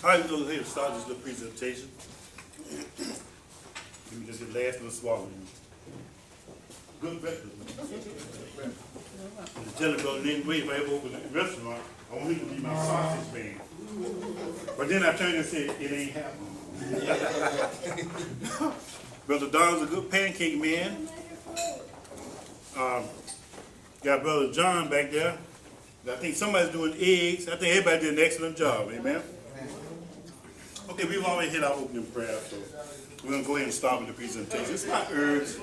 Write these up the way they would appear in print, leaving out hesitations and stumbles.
All right, we're going to start this little presentation. Let me just get the last little swallow. Good breakfast. The jelly brother didn't wait if I ever open a restaurant. I want him to be my sausage man. But then I turned and said, it ain't happening. Brother Don's a good pancake man. Got Brother John back there. I think somebody's doing eggs. I think everybody did an excellent job. Amen. Okay, we've already hit our opening prayer, so we're going to go ahead and start with the presentation. It's not herbs.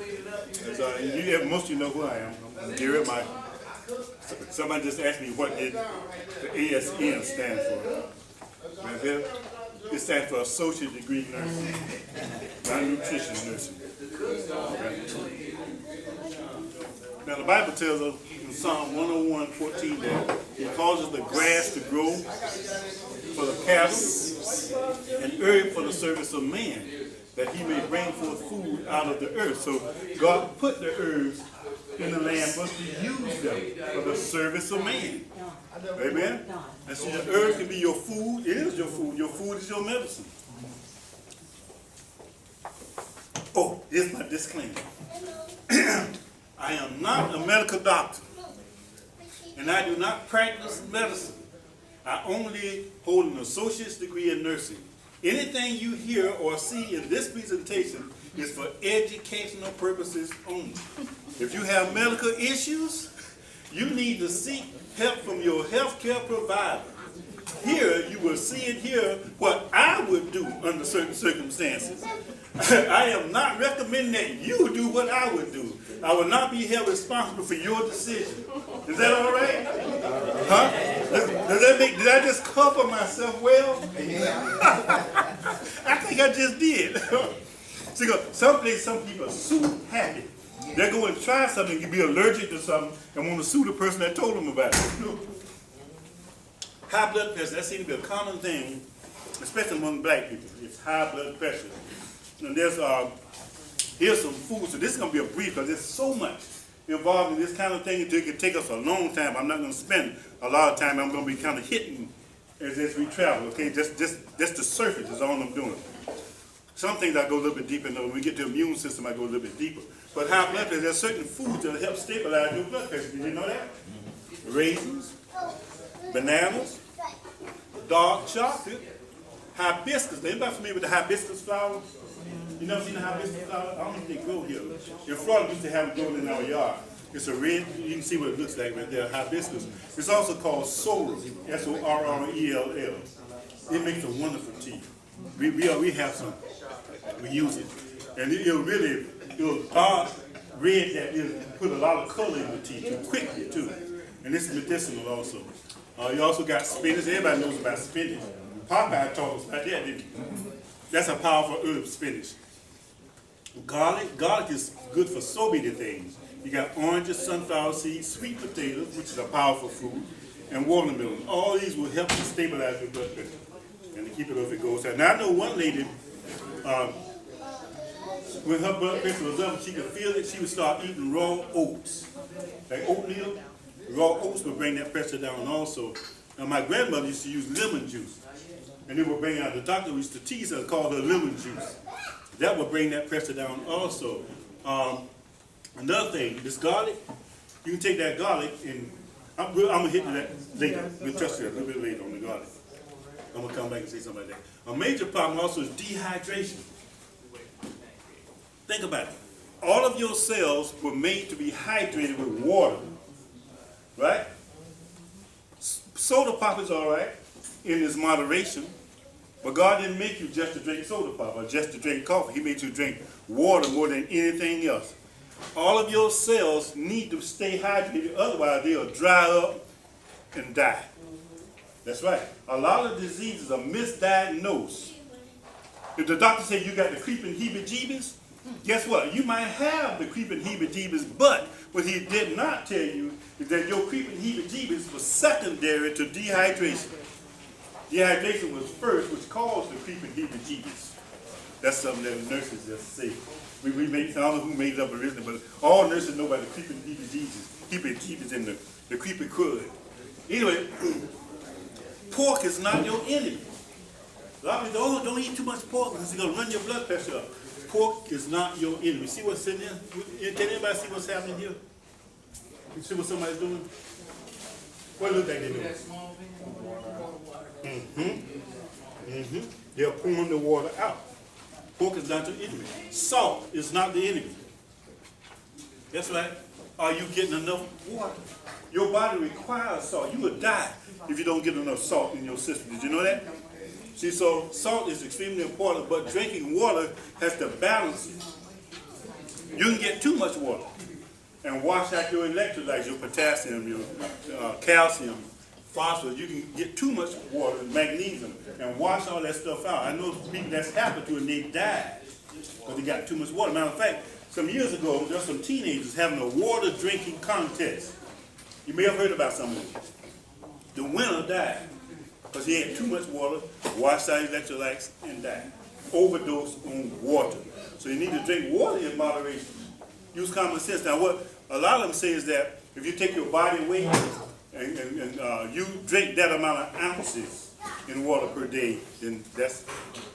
Most of you know who I am. I'm Gary. Somebody just asked me what did the ASN stand for. Right here. It stands for Associate Degree Nursing, not Nutrition Nursing. Okay. Now the Bible tells us in Psalm 101:14 that He causes the grass to grow for the cattle and herb for the service of man, that he may bring forth food out of the earth. So God put the herbs in the land for us to use them for the service of man. Amen? And so the herb can be your food. It is your food. Your food is your medicine. Oh, here's my disclaimer. I am not a medical doctor, and I do not practice medicine. I only hold an associate's degree in nursing. Anything you hear or see in this presentation is for educational purposes only. If you have medical issues, you need to seek help from your healthcare provider. Here, you will see and hear what I would do under certain circumstances. I am not recommending that you do what I would do. I will not be held responsible for your decision. Is that all right? Huh? Does that make? Did I just cover myself well? I think I just did. See, some people are super happy. They're going to try something, and be allergic to something, and want to sue the person that told them about it. High blood pressure, that seems to be a common thing, especially among black people. It's high blood pressure. And here's some food. So this is going to be a brief because there's so much involved in this kind of thing. It can take us a long time. I'm not going to spend a lot of time. I'm going to be kind of hitting as we travel. Okay, just the surface is all I'm doing. Some things I go a little bit deeper. When we get to the immune system, I go a little bit deeper. But high blood pressure, there's certain foods that help stabilize your blood pressure. Did you know that? Raisins, bananas, dark chocolate, hibiscus. Anybody familiar with the hibiscus flower? You never seen the hibiscus flower? I don't think they grow here. In Florida, we used to have it growing in our yard. It's a red, you can see what it looks like right there, hibiscus. It's also called sorrel, S-O-R-R-E-L-L. It makes a wonderful tea. We have some. We use it. And it'll dark red that it'll put a lot of color in the tea too, quickly too. And it's medicinal also. You also got spinach. Everybody knows about spinach. Popeye taught us about that, didn't he? That's a powerful herb, spinach. Garlic is good for so many things. You got oranges, sunflower seeds, sweet potatoes, which is a powerful food, and watermelon. All these will help to stabilize your blood pressure and to keep it up if it goes down. Now I know one lady, when her blood pressure was up, she could feel it, she would start eating raw oats. Like oatmeal, raw oats would bring that pressure down also. Now my grandmother used to use lemon juice. And they would bring out, the doctor used to tease her, called her lemon juice. That would bring that pressure down also. Another thing, this garlic, you can take that garlic and, I'm going to hit that later. We'll touch that a little bit later on the garlic. I'm going to come back and say something like that. A major problem also is dehydration. Think about it. All of your cells were made to be hydrated with water, right? Soda pop is all right in its moderation. But God didn't make you just to drink soda pop or just to drink coffee. He made you drink water more than anything else. All of your cells need to stay hydrated, otherwise they'll dry up and die. That's right. A lot of diseases are misdiagnosed. If the doctor said you got the creeping heebie-jeebies, guess what? You might have the creeping heebie-jeebies, but what he did not tell you is that your creeping heebie-jeebies was secondary to dehydration. Dehydration was first, which caused the creeping heebie-jeebies. That's something that nurses just say. We make, I don't know who made it up originally, but all nurses know about the creeping heebie-jeebies. Heebie-jeebies in the creepy crud. Anyway, pork is not your enemy. A lot of people, oh, don't eat too much pork because it's going to run your blood pressure up. Pork is not your enemy. See what's in there? Can anybody see what's happening here? You see what somebody's doing? What look like they're doing? They're pouring the water out. Pork is not your enemy. Salt is not the enemy. That's right. Are you getting enough water? Your body requires salt. You will die if you don't get enough salt in your system. Did you know that? See, so salt is extremely important, but drinking water has to balance it. You can get too much water and wash out your electrolytes, your potassium, your calcium, phosphorus. You can get too much water, magnesium, and wash all that stuff out. I know people that's happened to it and they died because they got too much water. Matter of fact, some years ago, there were some teenagers having a water drinking contest. You may have heard about some of them. The winner died because he had too much water, washed out electrolytes, and died. Overdose on water. So you need to drink water in moderation. Use common sense. Now, what a lot of them say is that if you take your body weight and you drink that amount of ounces in water per day, then that's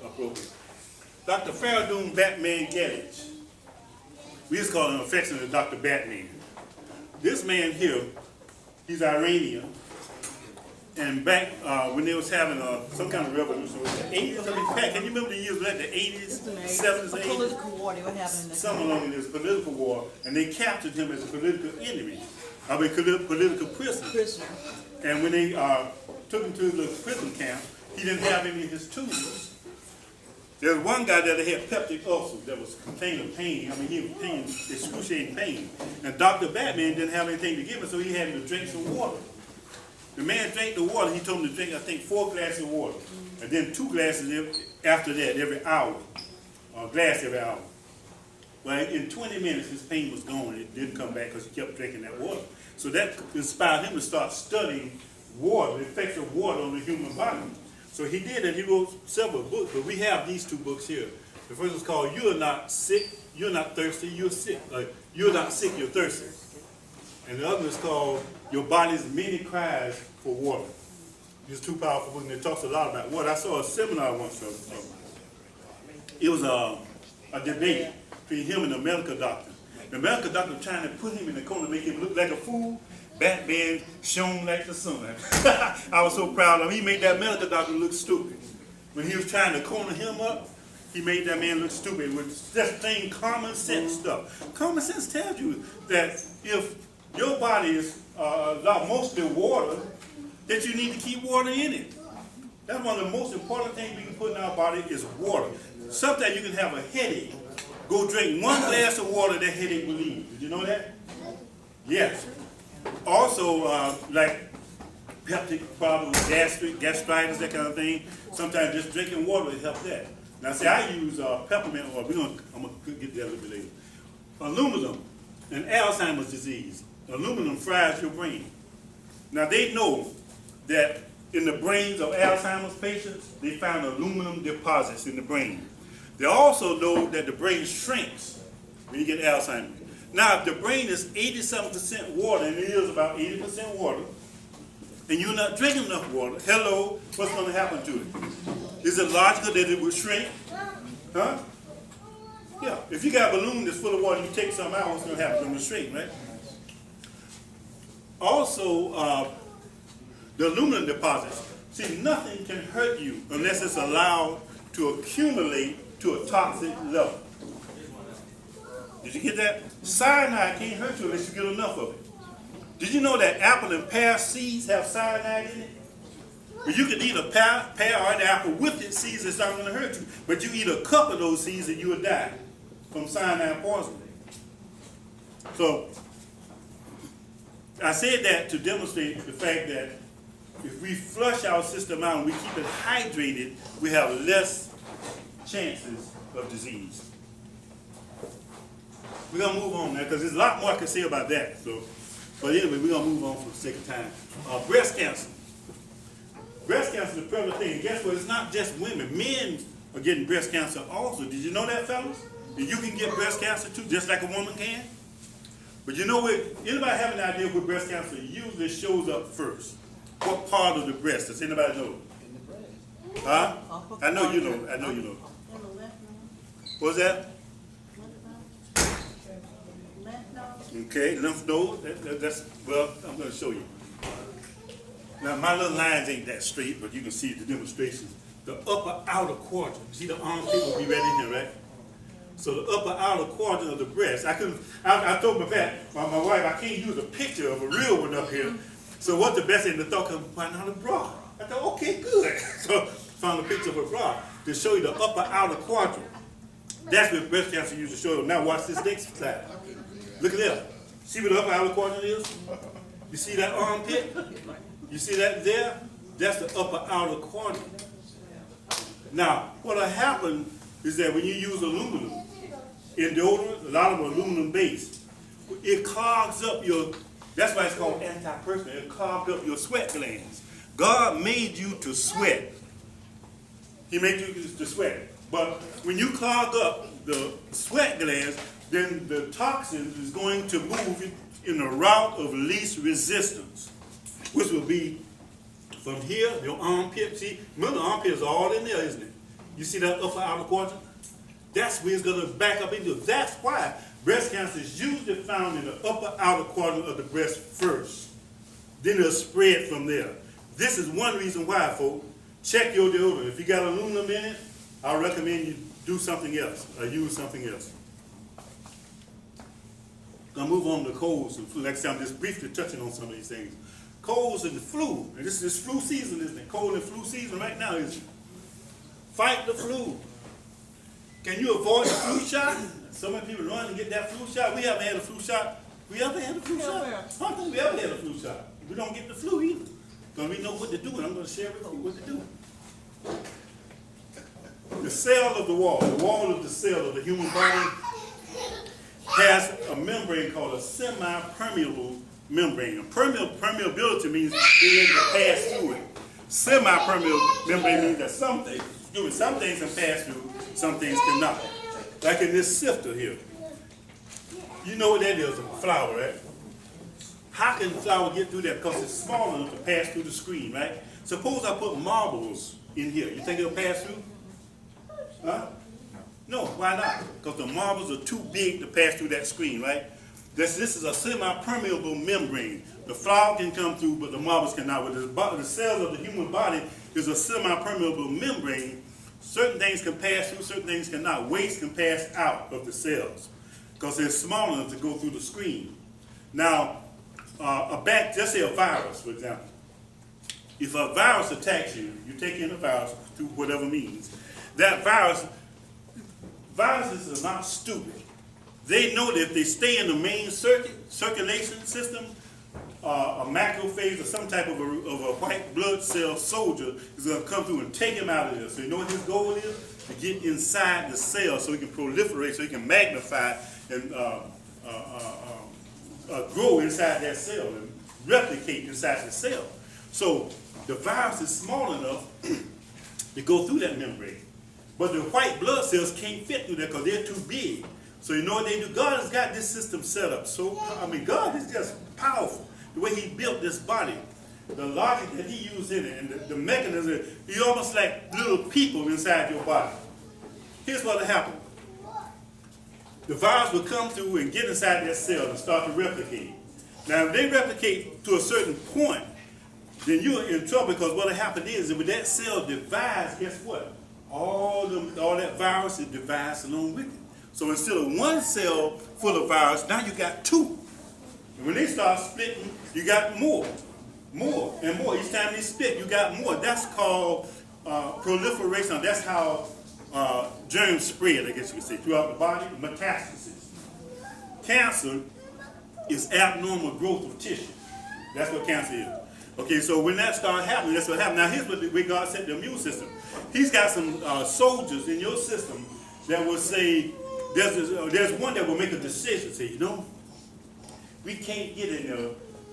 appropriate. Dr. Faradun Batman Gedich, we just call him affectionately Dr. Batman. This man here, he's Iranian, and back when they was having some kind of revolution, was the 80s? I mean, Pat, can you remember the years like the 80s, 70s, 80s? Political war, they were having this. Some along in this political war, and they captured him as a political enemy. I mean, political prisoner. And when they took him to the prison camp, he didn't have any of his tools. There was one guy that had peptic ulcer that was complaining of pain. I mean, he was pain, excruciating pain. And Dr. Batman didn't have anything to give him, so he had him to drink some water. The man drank the water. He told him to drink, I think, 4 glasses of water. And then 2 glasses after that, every hour. A glass every hour. Well, in 20 minutes, his pain was gone. It didn't come back because he kept drinking that water. So that inspired him to start studying water, the effects of water on the human body. So he did, and he wrote several books, but we have these 2 books here. The first is called "You're Not Sick, You're Not Thirsty, You're Sick." You're not sick, you're thirsty. And the other is called "Your Body's Many Cries for Water." These 2 powerful books, and it talks a lot about water. I saw a seminar once it was a debate between him and the medical doctor. The medical doctor was trying to put him in the corner, make him look like a fool. Batman shone like the sun. I was so proud of him. He made that medical doctor look stupid. When he was trying to corner him up, he made that man look stupid with just plain common sense stuff. Common sense tells you that if your body is mostly water, that you need to keep water in it. That's one of the most important things we can put in our body is water. Sometimes you can have a headache. Go drink 1 glass of water, that headache will leave. Did you know that? Yes. Also, like peptic problems, gastritis, that kind of thing. Sometimes just drinking water will help that. Now, see, I use peppermint oil. I'm going to get that a little bit later. Aluminum and Alzheimer's disease. Aluminum fries your brain. Now, they know that in the brains of Alzheimer's patients, they found aluminum deposits in the brain. They also know that the brain shrinks when you get Alzheimer's. Now, if the brain is 87% water, and it is about 80% water, and you're not drinking enough water, hello, what's going to happen to it? Is it logical that it will shrink? Huh? Yeah. If you got a balloon that's full of water, you take some out, what's going to happen? It's going to shrink, right? Also, the aluminum deposits. See, nothing can hurt you unless it's allowed to accumulate to a toxic level. Did you get that? Cyanide can't hurt you unless you get enough of it. Did you know that apple and pear seeds have cyanide in it? But you can eat a pear or an apple with its seeds, it's not going to hurt you. But you eat a cup of those seeds and you will die from cyanide poisoning. So, I said that to demonstrate the fact that if we flush our system out and we keep it hydrated, we have less chances of disease. We're going to move on now because there's a lot more I can say about that. So, but anyway, we're going to move on for the sake of time. Breast cancer. Breast cancer is a prevalent thing. And guess what? It's not just women. Men are getting breast cancer also. Did you know that, fellas? That you can get breast cancer too, just like a woman can? But you know what? Anybody have an idea where breast cancer usually shows up first? What part of the breast? Does anybody know? In the breast. Huh? I know you know. I know you know. What's that? Okay, lymph node. That's, well, I'm going to show you. Now, my little lines ain't that straight, but you can see the demonstrations. The upper outer quadrant. See the armpit will be right in here, right? So the upper outer quadrant of the breast. I told my wife, I can't use a picture of a real one up here. So what's the best thing to thought? Come find out a bra. I thought, okay, good. So found a picture of a bra to show you the upper outer quadrant. That's what breast cancer usually shows. Now watch this next slide. Look at that. See what the upper outer quadrant is? You see that armpit? You see that there? That's the upper outer quadrant. Now, what'll happen is that when you use aluminum in deodorant, a lot of them are aluminum based, it clogs up your, that's why it's called antiperspirant, it clogs up your sweat glands. God made you to sweat. He made you to sweat. But when you clog up the sweat glands, then the toxin is going to move in a route of least resistance, which will be from here, your armpit. See, remember the armpit is all in there, isn't it? You see that upper outer quadrant? That's where it's going to back up into. That's why breast cancer is usually found in the upper outer quadrant of the breast first. Then it'll spread from there. This is one reason why, folks. Check your deodorant. If you got aluminum in it, I recommend you do something else or use something else. Gonna move on to colds and flu. Next time, just briefly touching on some of these things. Colds and the flu. And this is flu season, isn't it? Cold and flu season right now is fight the flu. Can you avoid the flu shot? So many people run to get that flu shot. We haven't had a flu shot. We ever had a flu shot? I don't think we ever had a flu shot. We don't get the flu either. Because we know what to do, and I'm going to share with you what to do. The cell of the wall of the cell of the human body has a membrane called a semi-permeable membrane. A permeability means being able to pass through it. Semi-permeable membrane means that some things can pass through, some things cannot. Like in this sifter here. You know what that is, a flour, right? How can the flour get through that? Because it's small enough to pass through the screen, right? Suppose I put marbles in here. You think it'll pass through? Huh? No, why not? Because the marbles are too big to pass through that screen, right? This is a semi-permeable membrane. The flour can come through, but the marbles cannot. With the cells of the human body is a semi-permeable membrane. Certain things can pass through, certain things cannot. Waste can pass out of the cells because they're small enough to go through the screen. Now, just say a virus, for example. If a virus attacks you, you take in a virus through whatever means. That viruses are not stupid. They know that if they stay in the main circulation system, a macrophage or some type of a white blood cell soldier is going to come through and take him out of there. So you know what his goal is? To get inside the cell so he can proliferate, so he can magnify and grow inside that cell and replicate inside the cell. So the virus is small enough to go through that membrane. But the white blood cells can't fit through there because they're too big. So you know what they do? God has got this system set up. So, God is just powerful. The way he built this body, the logic that he used in it, and the mechanism, you're almost like little people inside your body. Here's what will happen. The virus will come through and get inside that cell and start to replicate. Now, if they replicate to a certain point, then you're in trouble because what will happen is that when that cell divides, guess what? All that virus, it divides along with it. So instead of one cell full of virus, now you got two. And when they start splitting, you got more and more. Each time they split, you got more. That's called proliferation. That's how germs spread, I guess you could say, throughout the body. Metastasis. Cancer is abnormal growth of tissue. That's what cancer is. Okay, so when that starts happening, that's what happens. Now here's what the way God set the immune system. He's got some soldiers in your system that will say, there's one that will make a decision, say, we can't get in there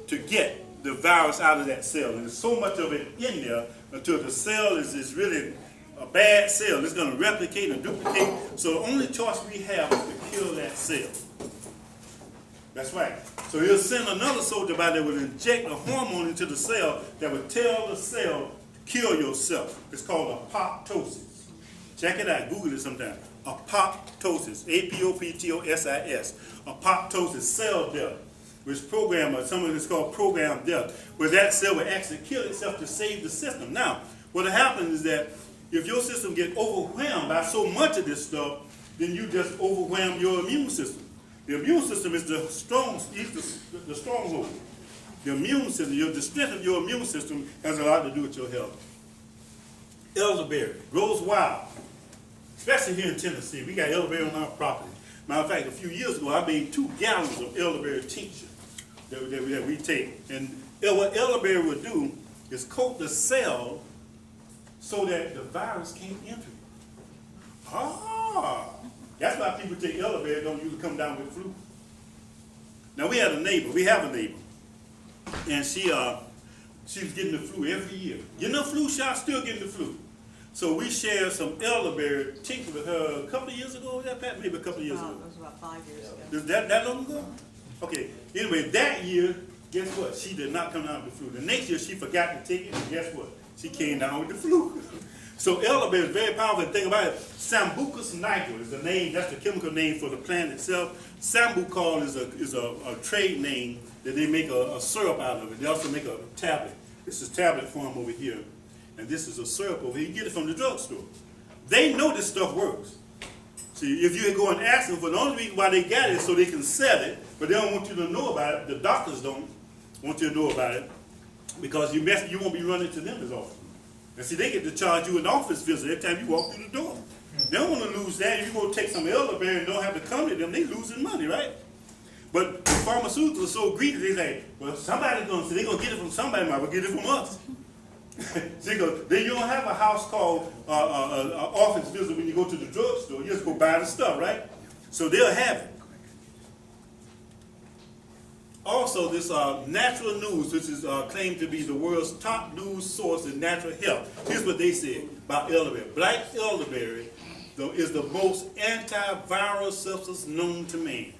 to get the virus out of that cell. And there's so much of it in there until the cell is really a bad cell. It's going to replicate and duplicate. So the only choice we have is to kill that cell. That's right. So he'll send another soldier by that will inject a hormone into the cell that will tell the cell to kill yourself. It's called apoptosis. Check it out. Google it sometime. Apoptosis. A-P-O-P-T-O-S-I-S. Apoptosis, cell death. Which some of it's called programmed death, where that cell will actually kill itself to save the system. Now, what happens is that if your system gets overwhelmed by so much of this stuff, then you just overwhelm your immune system. The immune system is the stronghold. The immune system, the strength of your immune system has a lot to do with your health. Elderberry grows wild, especially here in Tennessee. We got elderberry on our property. Matter of fact, a few years ago, I made 2 gallons of elderberry tincture that we take. And what elderberry would do is coat the cell so that the virus can't enter it. That's why people take elderberry, don't usually come down with flu. Now we have a neighbor, and she was getting the flu every year. Getting the flu shot, still getting the flu. So we shared some elderberry tincture with her a couple of years ago. Was that, Pat? Maybe a couple of years ago. It was about 5 years ago. Is that long ago? Okay. Anyway, that year, guess what? She did not come down with the flu. The next year, she forgot to take it, and guess what? She came down with the flu. So elderberry is very powerful. The thing about it, Sambucus niger is the name. That's the chemical name for the plant itself. Sambucol is a trade name that they make a syrup out of it. They also make a tablet. This is tablet form over here. And this is a syrup over here. You get it from the drugstore. They know this stuff works. See, if you go and ask them, for the only reason why they got it is so they can sell it, but they don't want you to know about it. The doctors don't want you to know about it because you won't be running to them as often. And see, they get to charge you an office visit every time you walk through the door. They don't want to lose that. If you go take some elderberry and don't have to come to them, they losing money, right? But the pharmaceuticals are so greedy, they say, well, somebody's going to say, they're going to get it from somebody, might well get it from us. See, then you don't have a house called an office visit when you go to the drugstore. You just go buy the stuff, right? So they'll have it. Also, this Natural News, which is claimed to be the world's top news source in natural health. Here's what they said about elderberry. Black elderberry is the most antiviral substance known to man.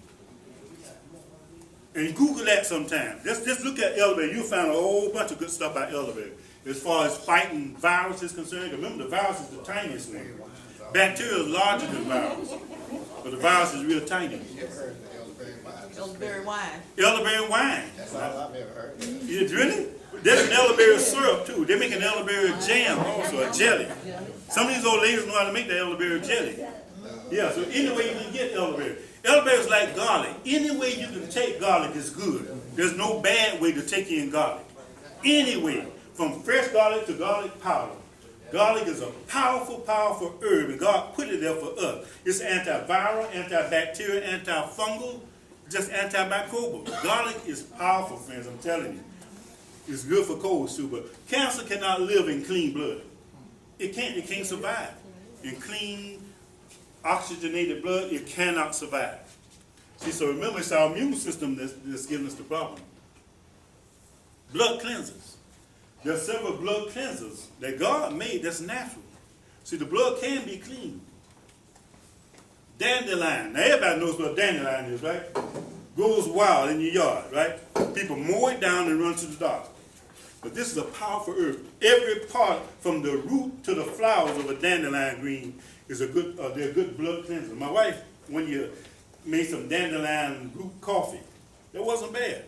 And Google that sometime. Just look at elderberry. You'll find a whole bunch of good stuff about elderberry. As far as fighting virus is concerned, remember the virus is the tiniest one. Bacteria is larger than virus, but the virus is real tiny. Elderberry wine. Elderberry wine. That's all I've ever heard of. Really? There's an elderberry syrup too. They make an elderberry jam also, a jelly. Some of these old ladies know how to make the elderberry jelly. Yeah, so any way you can get elderberry. Elderberry is like garlic. Any way you can take garlic is good. There's no bad way to take in garlic. Any way. From fresh garlic to garlic powder. Garlic is a powerful, powerful herb, and God put it there for us. It's antiviral, antibacterial, antifungal, just antimicrobial. Garlic is powerful, friends, I'm telling you. It's good for colds too, but cancer cannot live in clean blood. It can't survive. In clean, oxygenated blood, it cannot survive. See, so remember, it's our immune system that's giving us the problem. Blood cleansers. There are several blood cleansers that God made that's natural. See, the blood can be clean. Dandelion. Now, everybody knows what dandelion is, right? Grows wild in your yard, right? People mow it down and run to the doctor. But this is a powerful herb. Every part from the root to the flowers of a dandelion green is they're a good blood cleanser. My wife, one year, made some dandelion root coffee. That wasn't bad.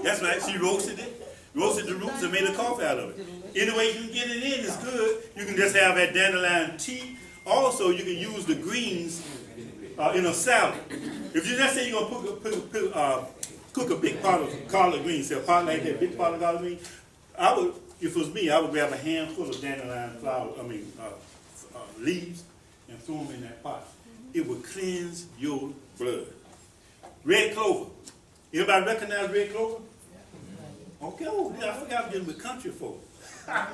That's right, she roasted it. Roasted the roots and made a coffee out of it. Any way you can get it in is good. You can just have that dandelion tea. Also, you can use the greens in a salad. If you just say you're going to cook a big pot of collard greens, say a pot like that, big pot of collard greens, if it was me, I would grab a handful of dandelion leaves and throw them in that pot. It would cleanse your blood. Red clover. Everybody recognize red clover? Okay, I forgot I was getting with country folk. Now,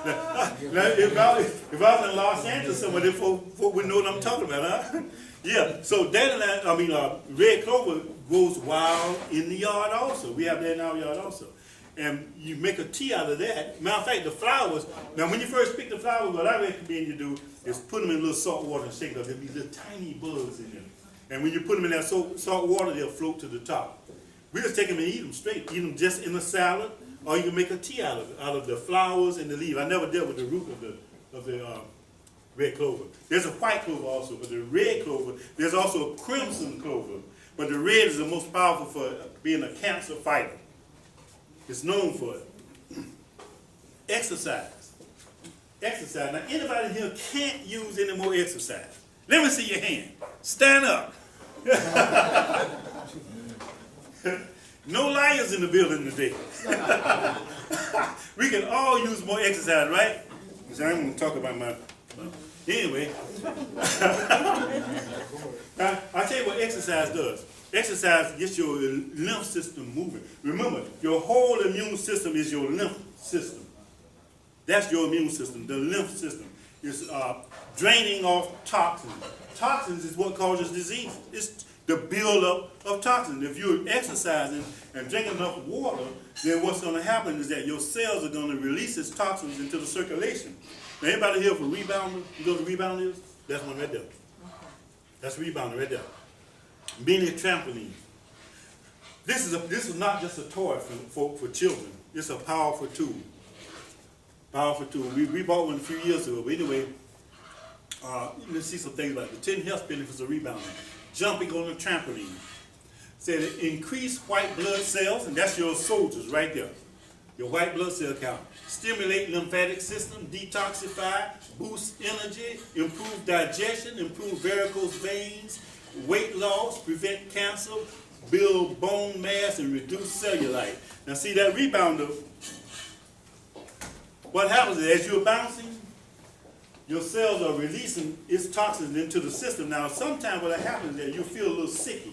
if I was in Los Angeles, some of them folk would know what I'm talking about, huh? Yeah, so dandelion, red clover grows wild in the yard also. We have that in our yard also. and you make a tea out of that. Matter of fact, the flowers, now when you first pick the flowers, what I recommend you do is put them in a little salt water and shake them. There'll be little tiny bugs in them. And when you put them in that salt water, they'll float to the top. We just take them and eat them straight. Eat them just in a salad, or you can make a tea out of the flowers and the leaves. I never dealt with the root of the red clover. There's a white clover also, but the red clover, there's also a crimson clover. But the red is the most powerful for being a cancer fighter. It's known for it. Exercise. Exercise. Now, anybody here can't use any more exercise? Let me see your hand. Stand up. No liars in the building today. We can all use more exercise, right? So I'm going to talk about my... Anyway. I'll tell you what exercise does. Exercise gets your lymph system moving. Remember, your whole immune system is your lymph system. That's your immune system, the lymph system. It's draining off toxins. Toxins is what causes disease. It's the buildup of toxins. If you're exercising and drinking enough water, then what's going to happen is that your cells are going to release its toxins into the circulation. Now, anybody here for rebounder? You know what a rebounder is? That's one right there. That's rebounder right there. Mini trampoline. This is not just a toy for children. It's a powerful tool. Powerful tool. We bought one a few years ago. But anyway, let's see some things about it. The 10 health benefits of rebounding. Jumping on a trampoline. Said it increase white blood cells, and that's your soldiers right there. Your white blood cell count. Stimulate lymphatic system, detoxify, boost energy, improve digestion, improve varicose veins, weight loss, prevent cancer, build bone mass, and reduce cellulite. Now see that rebounder, what happens is as you're bouncing, your cells are releasing its toxins into the system. Now sometimes what happens is that you feel a little sicky.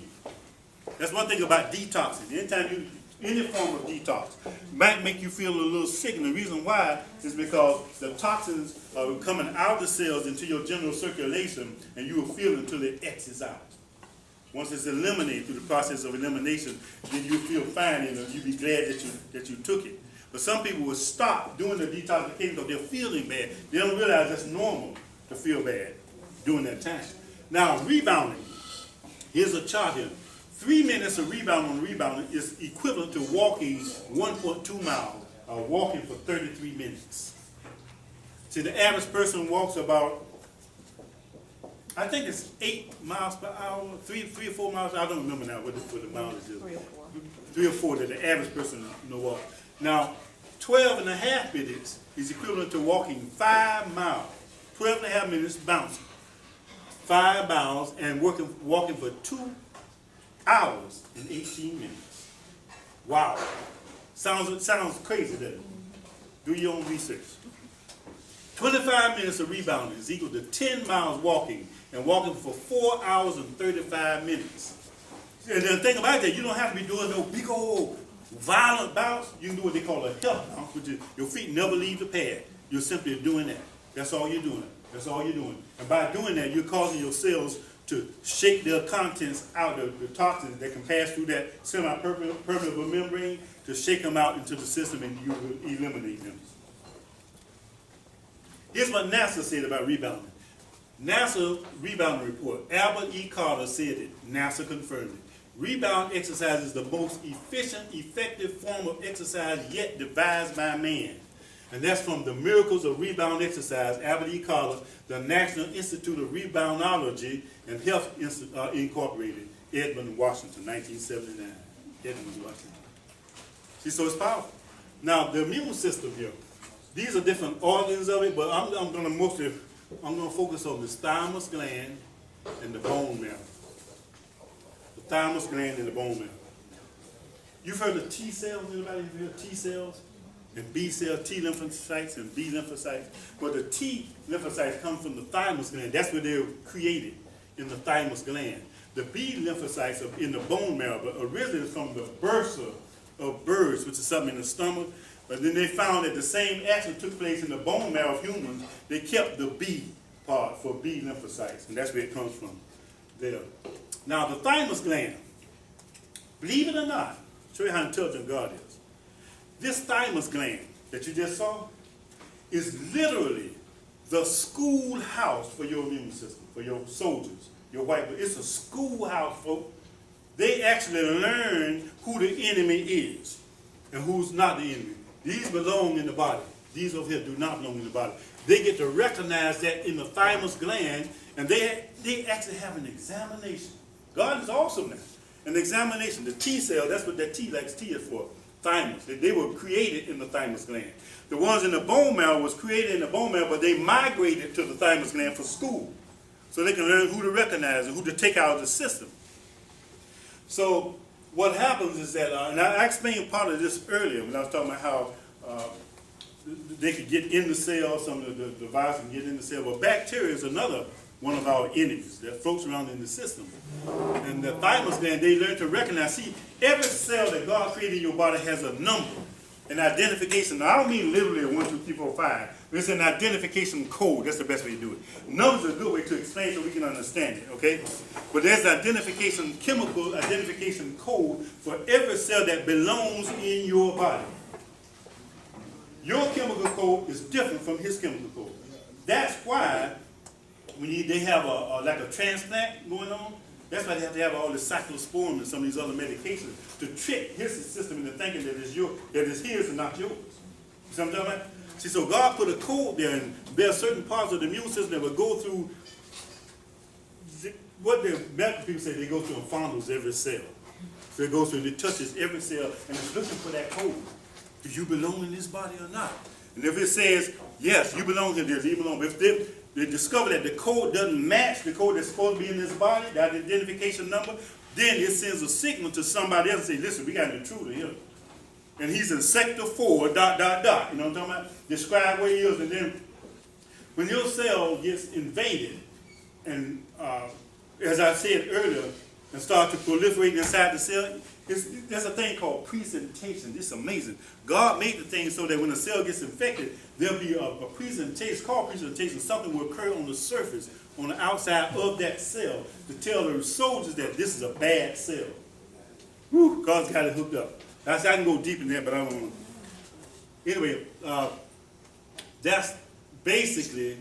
That's one thing about detoxing. Anytime any form of detox might make you feel a little sick, and the reason why is because the toxins are coming out of the cells into your general circulation, and you will feel it until it exits out. Once it's eliminated through the process of elimination, then you feel fine, and you'll be glad that you took it. But some people will stop doing the detoxification because they're feeling bad. They don't realize it's normal to feel bad during that time. Now, rebounding. Here's a chart here. 3 minutes of rebounding is equivalent to walking 1.2 miles, or walking for 33 minutes. See, the average person walks about, I think it's 8 miles per hour, 3 or 4 miles. I don't remember now what the mileage is. 3 or 4. 3 or 4 that the average person walks. Now, 12 and a half minutes is equivalent to walking 5 miles. 12 and a half minutes bouncing. 5 miles and walking for 2 hours and 18 minutes. Wow. Sounds crazy, doesn't it? Do your own research. 25 minutes of rebounding is equal to 10 miles walking, and walking for 4 hours and 35 minutes. And the thing about that, you don't have to be doing no big old violent bounce. You can do what they call a health bounce, which is your feet never leave the pad. You're simply doing that. That's all you're doing. That's all you're doing. And by doing that, you're causing your cells to shake their contents out of the toxins that can pass through that semi-permeable membrane, to shake them out into the system, and you will eliminate them. Here's what NASA said about rebounding. NASA rebounding report. Albert E. Carter said it. NASA confirmed it. Rebound exercise is the most efficient, effective form of exercise yet devised by man. And that's from the Miracles of Rebound Exercise, Albert E. Carter, the National Institute of Reboundology and Health Incorporated, Edmond, Washington, 1979. Edmond, Washington. See, so it's powerful. Now, the immune system here, these are different organs of it, but I'm going to focus on the thymus gland and the bone marrow. The thymus gland and the bone marrow. You've heard of T cells? Anybody ever heard of T cells? And B cells, T lymphocytes and B lymphocytes. Well, the T lymphocytes come from the thymus gland. That's where they were created, in the thymus gland. The B lymphocytes are in the bone marrow, but originally from the bursa of birds, which is something in the stomach. But then they found that the same action took place in the bone marrow of humans. They kept the B part for B lymphocytes, and that's where it comes from there. Now, the thymus gland, believe it or not, show you how intelligent God is. This thymus gland that you just saw is literally the schoolhouse for your immune system, for your soldiers, your white blood. It's a schoolhouse, folks. They actually learn who the enemy is and who's not the enemy. These belong in the body. These over here do not belong in the body. They get to recognize that in the thymus gland, and they actually have an examination. God is awesome now. An examination. The T cell, that's what that T, like T is for. Thymus. They were created in the thymus gland. The ones in the bone marrow was created in the bone marrow, but they migrated to the thymus gland for school. So they can learn who to recognize and who to take out of the system. So what happens is that, and I explained part of this earlier when I was talking about how they could get in the cell, some of the virus can get in the cell. But bacteria is another one of our enemies that floats around in the system. And the thymus gland, they learn to recognize. See, every cell that God created in your body has a number, an identification. Now, I don't mean literally a 1, 2, 3, 4, 5. It's an identification code. That's the best way to do it. Numbers are a good way to explain so we can understand it, okay? But there's identification, chemical identification code for every cell that belongs in your body. Your chemical code is different from his chemical code. That's why they have like a transplant going on. That's why they have to have all the cyclosporin and some of these other medications to trick his system into thinking that it's his and not yours. You see what I'm talking about? See, so God put a code there, and there are certain parts of the immune system that will go through what the medical people say. They go through and fondles every cell. So it goes through and it touches every cell, and it's looking for that code. Do you belong in this body or not? And if it says, yes, you belong here, you belong. If they discover that the code doesn't match the code that's supposed to be in this body, that identification number, then it sends a signal to somebody else and say, listen, we got an intruder here. And he's in sector 4, ... You know what I'm talking about? Describe where he is. And then when your cell gets invaded, and as I said earlier, and start to proliferate inside the cell, there's a thing called presentation. It's amazing. God made the thing so that when a cell gets infected, there'll be a presentation. It's called presentation. Something will occur on the surface, on the outside of that cell, to tell the soldiers that this is a bad cell. Whew, God's got it hooked up. I can go deep in there, but I don't want to. Anyway, that's basically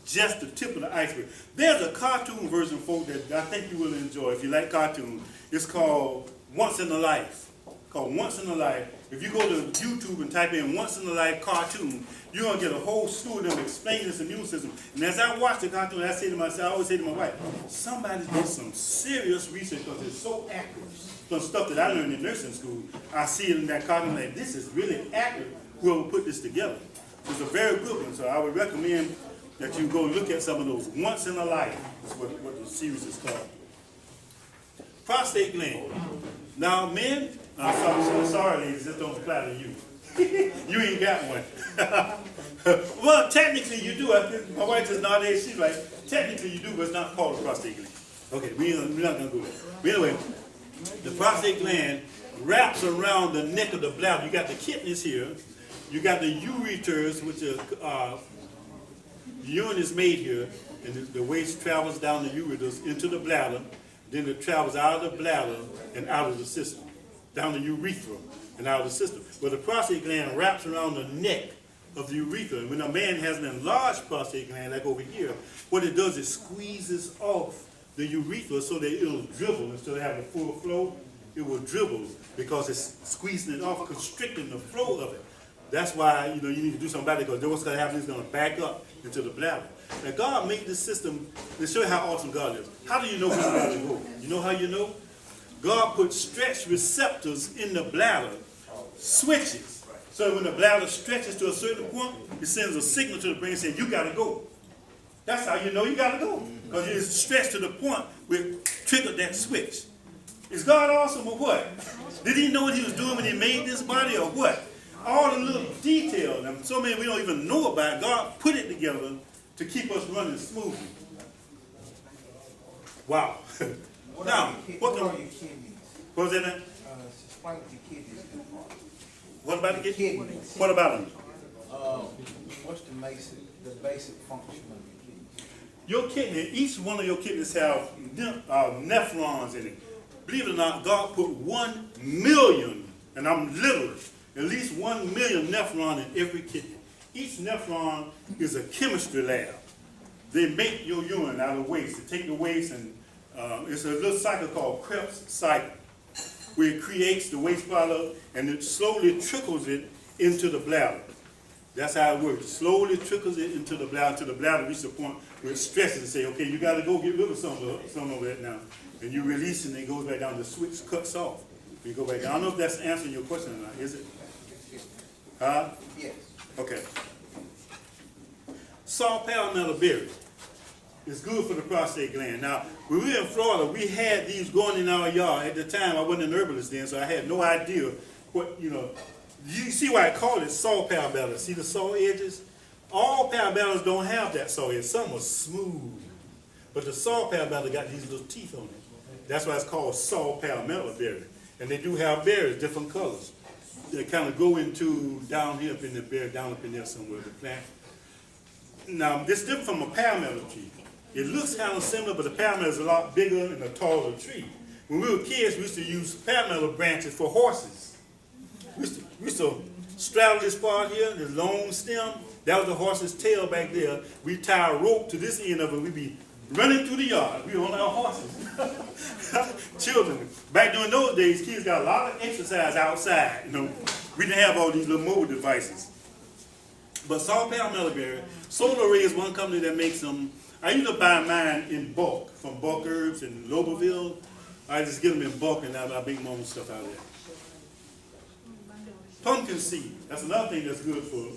just the tip of the iceberg. There's a cartoon version, folks, that I think you will enjoy if you like cartoons. It's called Once in a Life. Once in a Life. If you go to YouTube and type in Once in a Life cartoon, you're going to get a whole slew of them explaining this immune system. And as I watch the cartoon, I always say to my wife, somebody's done some serious research because it's so accurate. Some stuff that I learned in nursing school, I see it in that cartoon, like, this is really accurate, whoever put this together. It's a very good one, so I would recommend that you go look at some of those. Once in a Life is what the series is called. Prostate gland. Now, men, I'm sorry, ladies, this don't apply to you. You ain't got one. Well, technically you do. I think my wife just nowadays, she's like, technically you do, but it's not called a prostate gland. Okay, we're not going to go there. But anyway, the prostate gland wraps around the neck of the bladder. You got the kidneys here. You got the ureters, which are urine is made here, and the waste travels down the ureters into the bladder. Then it travels out of the bladder and out of the system, down the urethra and out of the system. But the prostate gland wraps around the neck of the urethra. And when a man has an enlarged prostate gland, like over here, what it does is squeezes off the urethra so that it'll dribble. Instead of having a full flow, it will dribble because it's squeezing it off, constricting the flow of it. That's why you need to do something about it, because what's going to happen is it's going to back up into the bladder. Now God made this system to show you how awesome God is. How do you know which way to go? You know how you know? God put stretch receptors in the bladder, switches. So when the bladder stretches to a certain point, it sends a signal to the brain saying, you got to go. That's how you know you got to go. Because it's stretched to the point where it triggered that switch. Is God awesome or what? Did he know what he was doing when he made this body or what? All the little details, and so many we don't even know about, God put it together to keep us running smoothly. Wow. Now, what are your kidneys? What was that now? Explain what your kidneys do. What about the kidneys? What about them? What's the basic function of your kidneys? Your kidney, each one of your kidneys have nephrons in it. Believe it or not, God put 1 million, and I'm literal, at least 1 million nephron in every kidney. Each nephron is a chemistry lab. They make your urine out of waste. They take the waste and it's a little cycle called Krebs cycle, where it creates the waste product and it slowly trickles it into the bladder. That's how it works. It slowly trickles it into the bladder until the bladder reaches a point where it stresses and say, okay, you got to go get rid of some of that now. And you release it and it goes back down. The switch cuts off. You go back down. I don't know if that's answering your question or not. Is it? Huh? Yes. Okay. Saw palmetto berry. It's good for the prostate gland. Now, when we were in Florida, we had these growing in our yard. At the time, I wasn't an herbalist then, so I had no idea what, you see why I call it saw palmetto. See the saw edges? All palmettos don't have that saw edge. Some are smooth. But the saw palmetto got these little teeth on it. That's why it's called saw palmetto berry. And they do have berries, different colors. They kind of go into down here up in the berry, down up in there somewhere, the plant. Now, this is different from a palmetto tree. It looks kind of similar, but the palmetto is a lot bigger and a taller tree. When we were kids, we used to use palmetto branches for horses. We used to straddle this part here, this long stem. That was the horse's tail back there. We tie a rope to this end of it. We'd be running through the yard. We on our horses. Children. Back during those days, kids got a lot of exercise outside. We didn't have all these little mobile devices. But saw palmetto berry, Solar Ray is one company that makes them. I used to buy mine in bulk from Bulk Herbs in Lobelville. I just get them in bulk and I make my own stuff out of it. Pumpkin seed. That's another thing that's good for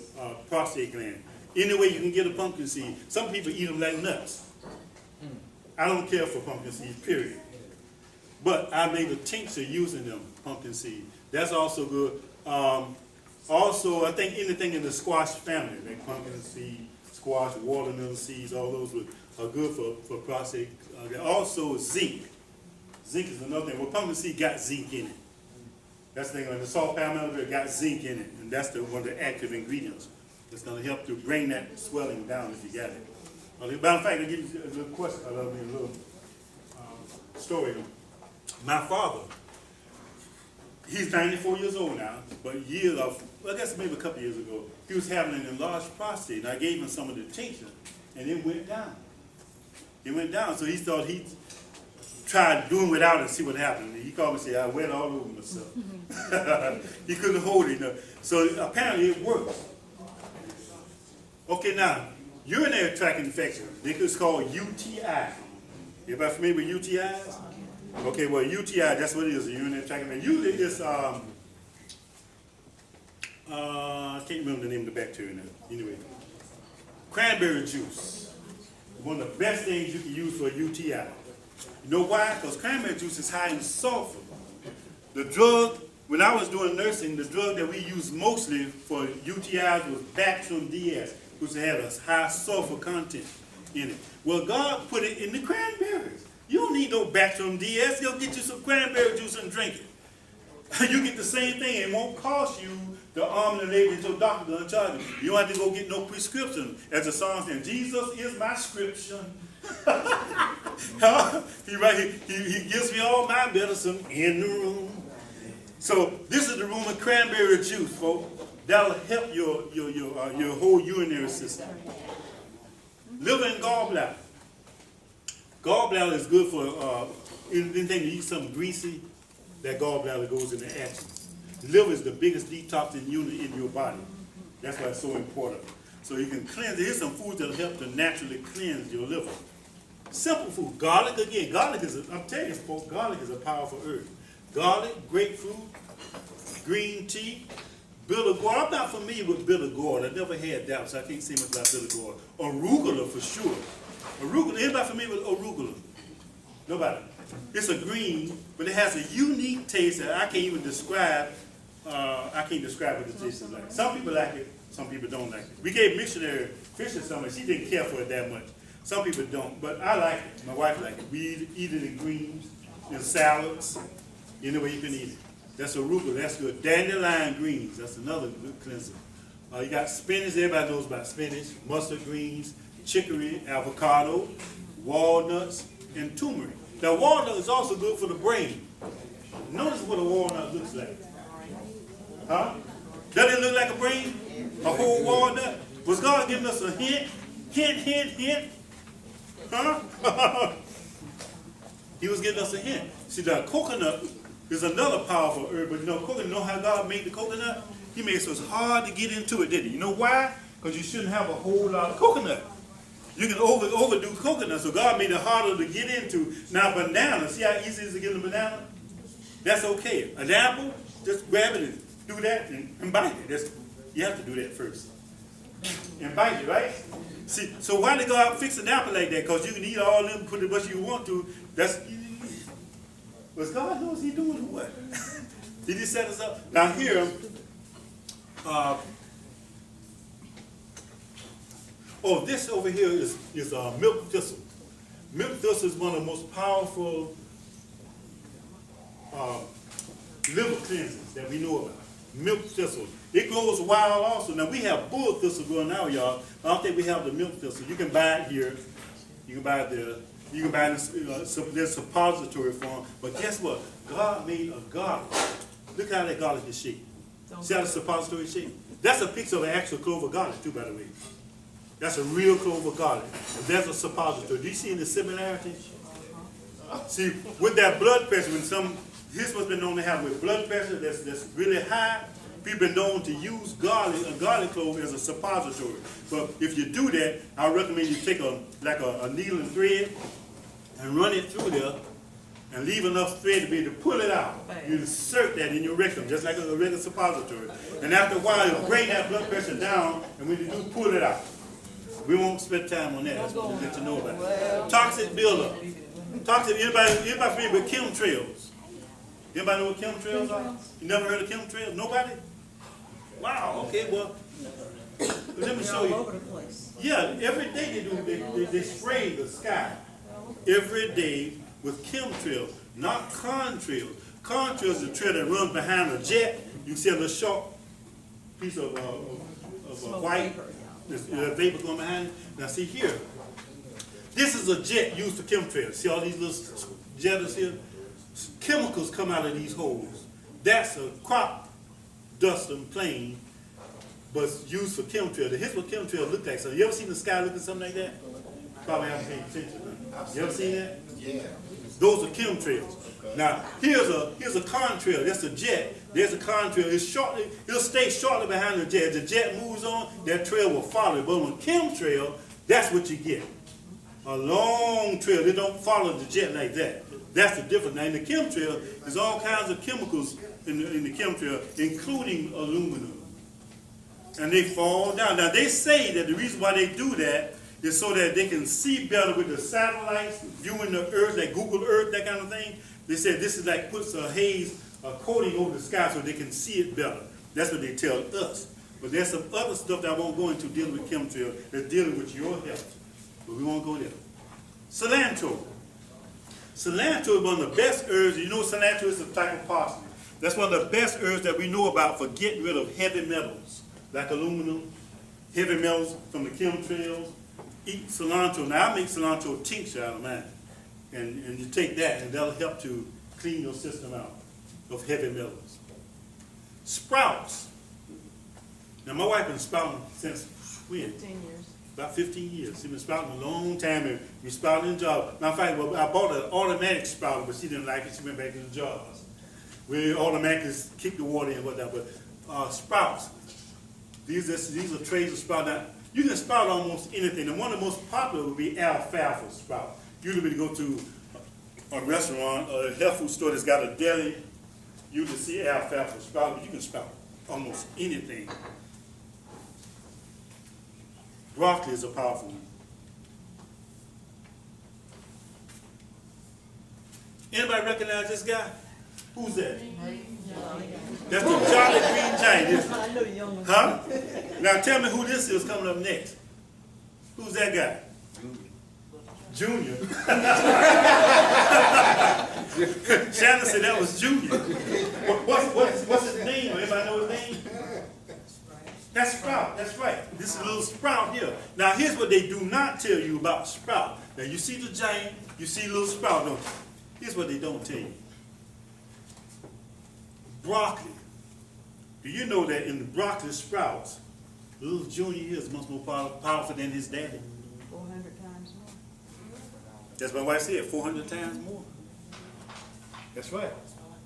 prostate gland. Any way you can get a pumpkin seed. Some people eat them like nuts. I don't care for pumpkin seeds, period. But I made a tincture using them, pumpkin seed. That's also good. Also, I think anything in the squash family, like pumpkin seed, squash, watermelon seeds, all those are good for prostate. Also, zinc. Zinc is another thing. Well, pumpkin seed got zinc in it. That's the thing. The saw palmetto got zinc in it, and that's one of the active ingredients. It's going to help to bring that swelling down if you got it. Matter of fact, I'll give you a little question. A little story. My father, he's 94 years old now, but I guess maybe a couple years ago, he was having an enlarged prostate, and I gave him some of the tincture, and it went down. It went down, so he thought he'd try doing without it and see what happened. And he called me and said, I wet all over myself. He couldn't hold it. So apparently it works. Okay, now, urinary tract infection. It's called UTI. Everybody familiar with UTIs? Okay, well, UTI, that's what it is, a urinary tract infection. Usually it's, I can't remember the name of the bacteria now. Anyway, cranberry juice. One of the best things you can use for a UTI. You know why? Because cranberry juice is high in sulfur. The drug, when I was doing nursing, the drug that we used mostly for UTIs was Bactrim DS, which had a high sulfur content in it. Well, God put it in the cranberries. You don't need no Bactrim DS. Go get you some cranberry juice and drink it. You get the same thing. It won't cost you the arm and the leg that your doctor doesn't charge you. You don't have to go get no prescription. As the song says, Jesus is my scription. He gives me all my medicine in the room. So this is the room of cranberry juice, folks. That'll help your whole urinary system. Liver and gallbladder. Gallbladder is good for anything you eat something greasy. That gallbladder goes into action. Liver is the biggest detoxing unit in your body. That's why it's so important. So you can cleanse. Here's some foods that'll help to naturally cleanse your liver. Simple food. Garlic again. Garlic is, I'm telling you, folks, garlic is a powerful herb. Garlic, grapefruit, green tea, bitter gourd. I'm not familiar with bitter gourd. I never had that, so I can't say much about bitter gourd. Arugula for sure. Arugula. Anybody familiar with arugula? Nobody. It's a green, but it has a unique taste that I can't even describe. I can't describe what the taste is like. Some people like it, some people don't like it. We gave missionary Fisher some, and she didn't care for it that much. Some people don't, but I like it. My wife likes it. We eat it in greens, in salads, any way you can eat it. That's arugula. That's good. Dandelion greens. That's another good cleanser. You got spinach. Everybody knows about spinach. Mustard greens, chicory, avocado, walnuts, and turmeric. Now, walnut is also good for the brain. Notice what a walnut looks like. Huh? Doesn't it look like a brain? A whole walnut? Was God giving us a hint? Hint? Huh? He was giving us a hint. See, the coconut is another powerful herb, but coconut, you know how God made the coconut? He made it so it's hard to get into it, didn't he? You know why? Because you shouldn't have a whole lot of coconut. You can overdo coconut, so God made it harder to get into. Now, banana, see how easy it is to get a banana? That's okay. An apple, just grab it and do that and bite it. You have to do that first. And bite it, right? See, so why did God fix an apple like that? Because you can eat all them, put as much you want to. Was God knows He doing or what? Did He set us up? Now here, this over here is milk thistle. Milk thistle is one of the most powerful liver cleansers that we know about. Milk thistle. It grows wild also. Now we have bull thistle growing now, y'all. I don't think we have the milk thistle. You can buy it here. You can buy it there. You can buy this. There's a suppository form. But guess what? God made a garlic. Look how that garlic is shaped. See how the suppository is shaped? That's a picture of an actual clove of garlic too, by the way. That's a real clove of garlic. There's a suppository. Do you see any similarity? See, with that blood pressure, here's what's been known to happen with blood pressure that's really high. People been known to use a garlic clove as a suppository. But if you do that, I recommend you take a needle and thread and run it through there and leave enough thread to be able to pull it out. You insert that in your rectum, just like a regular suppository. And after a while, it'll bring that blood pressure down, and when you do, pull it out. We won't spend time on that. That's what we'll get to know about. Toxic buildup. Anybody familiar with chemtrails? Anybody know what chemtrails are? You never heard of chemtrails? Nobody? Wow, okay, well, let me show you. All over the place. Yeah, every day they spray the sky. Every day with chemtrails, not contrails. Contrails is a trail that runs behind a jet. You see a little short piece of white vapor going behind it. Now see here, this is a jet used for chemtrails. See all these little jets here? Chemicals come out of these holes. That's a crop dusting plane, but it's used for chemtrails. Here's what chemtrails look like. So you ever seen the sky looking something like that? Probably haven't paid attention. You ever seen that? Yeah. Those are chemtrails. Okay. Now here's a contrail. That's a jet. There's a contrail. It'll stay shortly behind the jet. As the jet moves on, that trail will follow it. But on a chemtrail, that's what you get. A long trail. They don't follow the jet like that. That's the difference. Now in the chemtrail, there's all kinds of chemicals in the chemtrail, including aluminum. And they fall down. Now they say that the reason why they do that is so that they can see better with the satellites, viewing the Earth, like Google Earth, that kind of thing. They said this is like puts a haze, a coating over the sky so they can see it better. That's what they tell us. But there's some other stuff that I won't go into dealing with chemtrail that's dealing with your health. But we won't go there. Cilantro. Cilantro is one of the best herbs. You know cilantro is a type of parsley. That's one of the best herbs that we know about for getting rid of heavy metals, like aluminum, heavy metals from the chemtrails. Eat cilantro. Now I make cilantro tincture out of mine. And you take that and that'll help to clean your system out of heavy metals. Sprouts. Now my wife been sprouting since when? 15 years. About 15 years. She's been sprouting a long time and we sprouting in jars. Matter of fact, I bought an automatic sprouter, but she didn't like it. She went back to the jars. We automatically kick the water in and whatnot. But sprouts. These are trays of sprouts. Now, you can sprout almost anything. And one of the most popular would be alfalfa sprout. Usually when you go to a restaurant or a health food store that's got a deli, you can see alfalfa sprout, but you can sprout almost anything. Broccoli is a powerful one. Anybody recognize this guy? Who's that? That's the Jolly Green Giant, isn't it? I know the young ones. Huh? Now tell me who this is coming up next. Who's that guy? Junior. Shannon said that was Junior. What's his name? Anybody know his name? That's Sprout. That's right. This is a little Sprout here. Now here's what they do not tell you about Sprout. Now you see the giant, you see little Sprout, don't you? Here's what they don't tell you. Broccoli Do you know that in the broccoli sprouts, little Junior is much more powerful than his daddy? 400 times more. That's what my wife said, 400 times more. That's right.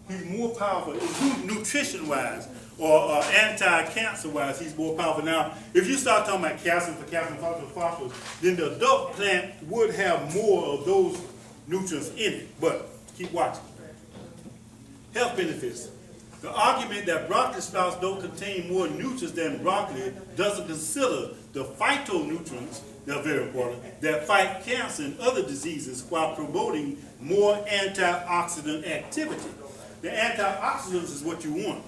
He's more powerful, nutrition-wise, or anti-cancer-wise, he's more powerful. Now, if you start talking about calcium, phosphorus, then the adult plant would have more of those nutrients in it. But keep watching. Health benefits. The argument that broccoli sprouts don't contain more nutrients than broccoli doesn't consider the phytonutrients, that are very important, that fight cancer and other diseases while promoting more antioxidant activity. The antioxidants is what you want,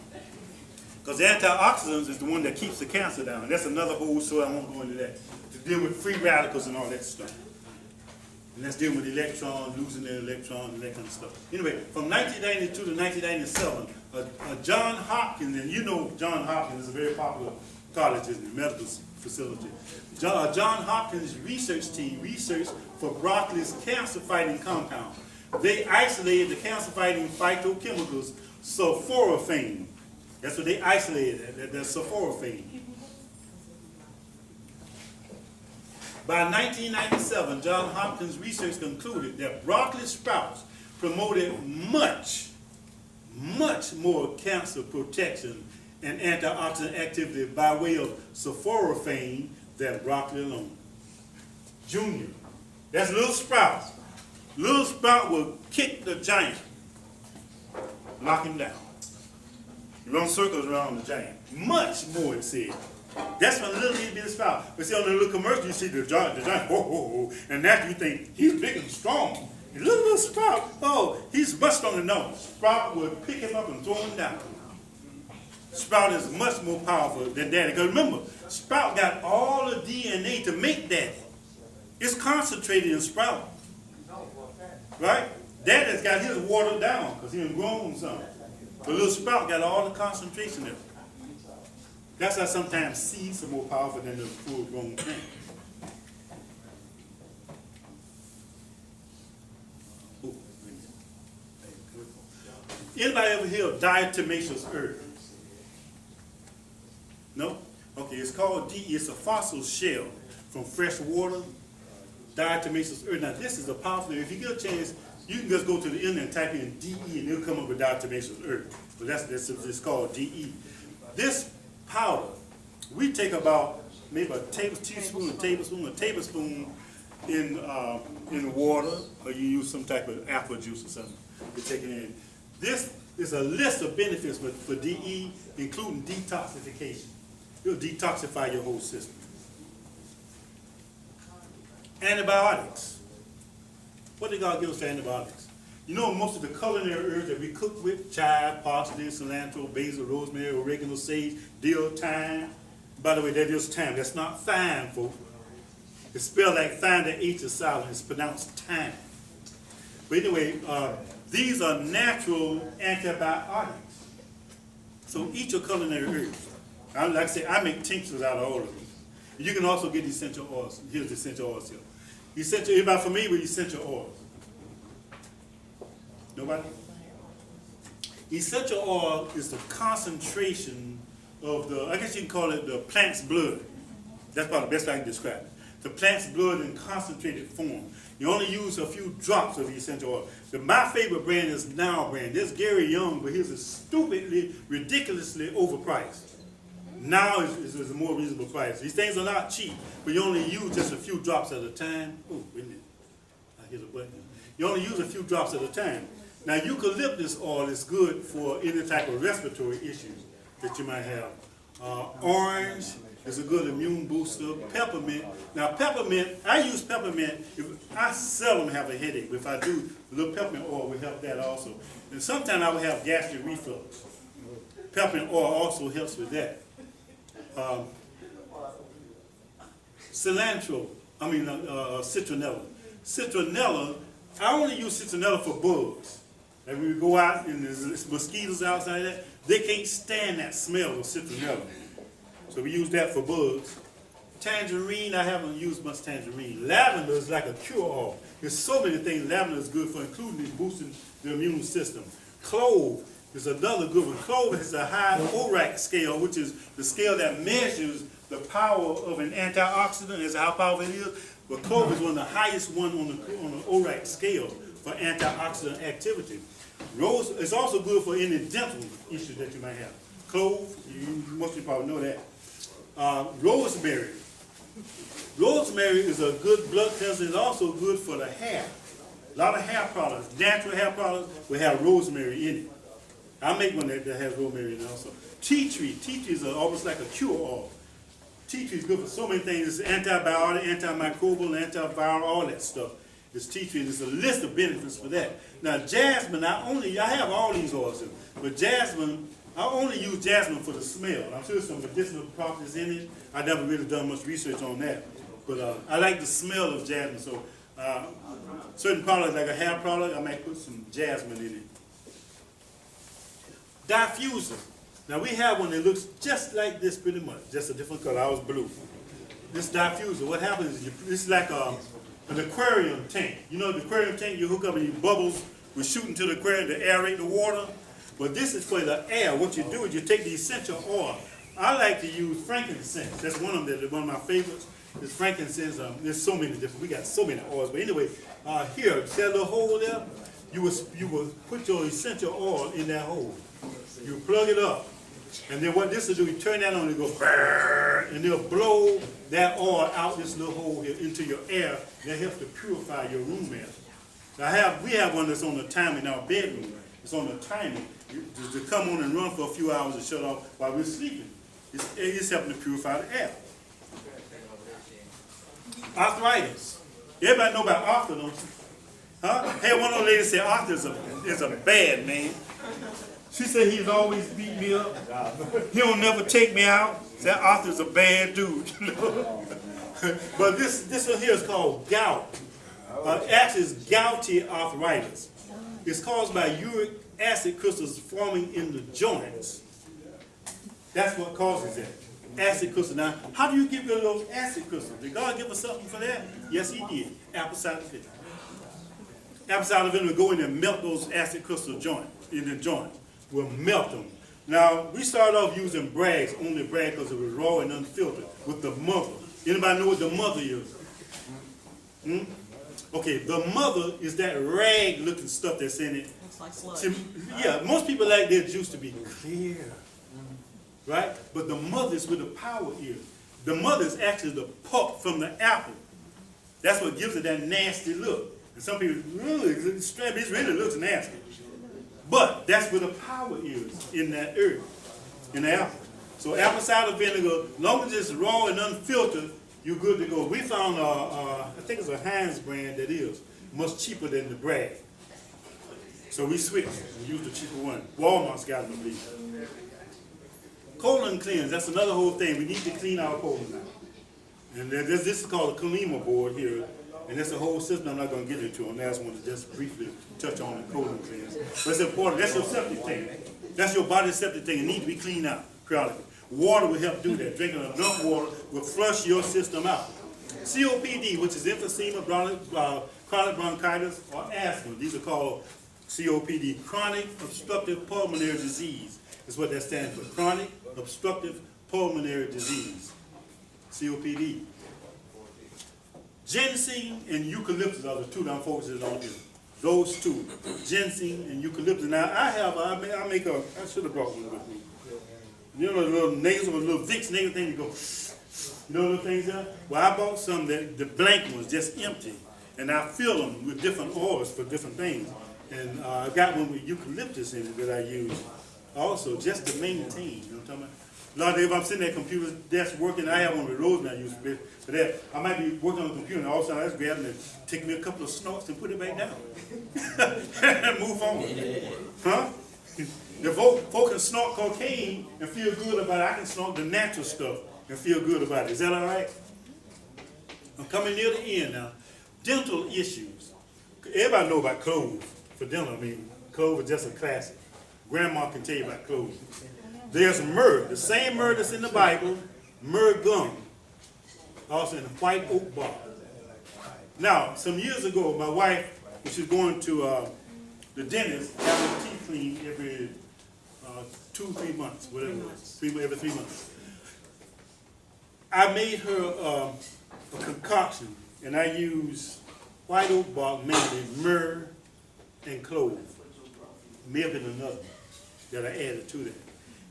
because the antioxidants is the one that keeps the cancer down. That's another whole story, I won't go into that, to deal with free radicals and all that stuff. And that's dealing with electrons, losing their electrons, and that kind of stuff. Anyway, from 1992 to 1997, John Hopkins, and you know John Hopkins is a very popular college in the medical facility. John Hopkins' research team researched for broccoli's cancer-fighting compound. They isolated the cancer-fighting phytochemicals sulforaphane. That's what they isolated, that's sulforaphane. By 1997, John Hopkins' research concluded that broccoli sprouts promoted much more cancer protection and antioxidant activity by way of sulforaphane than broccoli alone. Junior, that's little sprout. Little sprout will kick the giant, knock him down. Run circles around the giant. Much more, it said. That's when little itty bitty sprout. But see, on the little commercial, you see the giant, ho, ho, ho, and now you think he's big and strong. And little sprout, oh, he's much stronger. No, sprout will pick him up and throw him down. Sprout is much more powerful than daddy. Because remember, sprout got all the DNA to make daddy. It's concentrated in sprout. Right? Daddy's got his watered down because he done grown some. But little sprout got all the concentration in it. That's why sometimes seeds are more powerful than the full-grown plant. Anybody ever hear of diatomaceous earth? No? Okay, it's called DE. It's a fossil shell from fresh water. Diatomaceous earth. Now this is a powerful, if you get a chance, you can just go to the internet and type in DE and it'll come up with diatomaceous earth. But that's it's called DE. This powder, we take about maybe a tablespoon in water, or you use some type of apple juice or something to take it in. This is a list of benefits for DE, including detoxification. It'll detoxify your whole system. Antibiotics. What did God give us for antibiotics? You know, most of the culinary herbs that we cook with, chive, parsley, cilantro, basil, rosemary, oregano, sage, dill, thyme. By the way, that is thyme. That's not thyme, folks. It's spelled like thyme, the H is silent. It's pronounced thyme. But anyway, these are natural antibiotics. So eat your culinary herbs. Like I say, I make tinctures out of all of them. You can also get essential oils. Here's the essential oils here. Everybody familiar with essential oils? Nobody? Essential oil is the concentration of the, I guess you can call it the plant's blood. That's probably the best I can describe it. The plant's blood in concentrated form. You only use a few drops of the essential oil. My favorite brand is Now brand. This is Gary Young, but his is stupidly, ridiculously overpriced. Now is a more reasonable price. These things are not cheap, but you only use just a few drops at a time. Oh, wait a minute. I hit a button. You only use a few drops at a time. Now, eucalyptus oil is good for any type of respiratory issues that you might have. Orange is a good immune booster. Peppermint. Now, peppermint, I use peppermint. I seldom have a headache, but if I do, a little peppermint oil will help that also. And sometimes I will have gastric reflux. Peppermint oil also helps with that. Citronella. Citronella, I only use citronella for bugs. Like when we go out and there's mosquitoes outside that, they can't stand that smell of citronella. So we use that for bugs. Tangerine, I haven't used much tangerine. Lavender is like a cure-all. There's so many things lavender is good for, including boosting the immune system. Clove, is another good one. Clove is a high ORAC scale, which is the scale that measures the power of an antioxidant, is how powerful it is. But clove is one of the highest one on the ORAC scale for antioxidant activity. Rose is also good for any dental issues that you might have. Clove, most of you probably know that. Rosemary. Rosemary is a good blood cleanser. It's also good for the hair. A lot of hair products, natural hair products, will have rosemary in it. I make one that has rosemary in it also. Tea tree. Tea tree is almost like a cure all. Tea tree is good for so many things. It's antibiotic, antimicrobial, antiviral, all that stuff. It's tea tree. There's a list of benefits for that. Now jasmine, I have all these oils in, but jasmine, I only use jasmine for the smell. I'm sure there's some medicinal properties in it. I've never really done much research on that. But I like the smell of jasmine. So certain products, like a hair product, I might put some jasmine in it. Diffuser. Now we have one that looks just like this pretty much, just a different color. I was blue. This diffuser, what happens is it's like an aquarium tank. You know the aquarium tank, you hook up and your bubbles will shoot into the aquarium to aerate the water. But this is for the air. What you do is you take the essential oil. I like to use frankincense. That's one of them. One of my favorites is frankincense. There's so many different. We got so many oils. But anyway, here, see that little hole there? You will put your essential oil in that hole. You plug it up, and then what this will do, you turn that on, and go, and it'll blow that oil out this little hole here into your air. That helps to purify your room air. Now we have one that's on the timer in our bedroom. It's on the timer. To come on and run for a few hours and shut off while we're sleeping. It's helping to purify the air. Arthritis. Everybody know about Arthur, don't you? Huh? Hey, one of the ladies said Arthur is a bad man. She said he's always beat me up. He don't never take me out. Said Arthur's a bad dude. But this one here is called gout. Actually, it's gouty arthritis. It's caused by uric acid crystals forming in the joints. That's what causes it. Acid crystals. Now, how do you get rid of those acid crystals? Did God give us something for that? Yes, He did. Apple cider vinegar. Apple cider vinegar will go in and melt those acid crystal in the joint. We'll melt them. Now, we started off using Bragg's, only Bragg because it was raw and unfiltered, with the mother. Anybody know what the mother is? Okay, the mother is that rag-looking stuff that's in it. Looks like sludge. See, yeah, most people like their juice to be clear, right? But the mother is where the power is. The mother is actually the pulp from the apple. That's what gives it that nasty look. And some people, it really looks nasty. But that's where the power is in that herb, in the apple. So apple cider vinegar, as long as it's raw and unfiltered, you're good to go. We found, I think it's a Heinz brand that is much cheaper than the Bragg. So we switched and used the cheaper one. Walmart's got them, I believe. Colon cleanse, that's another whole thing. We need to clean our colon now. And this is called a Kalima board here. And that's a whole system I'm not going to get into on that. I just want to just briefly touch on the colon cleanse. But it's important. That's your septic tank. That's your body's septic tank. It needs to be cleaned out periodically. Water will help do that. Drinking enough water will flush your system out. COPD, which is emphysema, chronic bronchitis, or asthma. These are called COPD, chronic obstructive pulmonary disease. Is what that stands for. Chronic obstructive pulmonary disease. COPD. Ginseng and eucalyptus are the two that I'm focusing on here. Those two, ginseng and eucalyptus. Now I should have brought one with me. You know the little nasal, little Vicks nasal thing to go, you know those things there? Well, I bought some that the blank ones, just empty. And I fill them with different oils for different things. And I got one with eucalyptus in it that I use also just to maintain, you know what I'm talking about? A lot of days if I'm sitting at a computer desk working, I have one with rosemary I use for that. I might be working on the computer and all of a sudden I just grab it and take me a couple of snorts and put it back down. And move on. Huh? If folk can snort cocaine and feel good about it, I can snort the natural stuff and feel good about it. Is that all right? I'm coming near the end now. Dental issues. Everybody know about clove for dental. I mean, clove is just a classic. Grandma can tell you about clove. There's myrrh, the same myrrh that's in the Bible, myrrh gum, also in a white oak bark. Now, some years ago, my wife, when she was going to the dentist, having her teeth cleaned every 3 months, whatever it 3 was, months. every 3 months. I made her a concoction, and I used white oak bark, mainly myrrh and clove, milk and another that I added to that.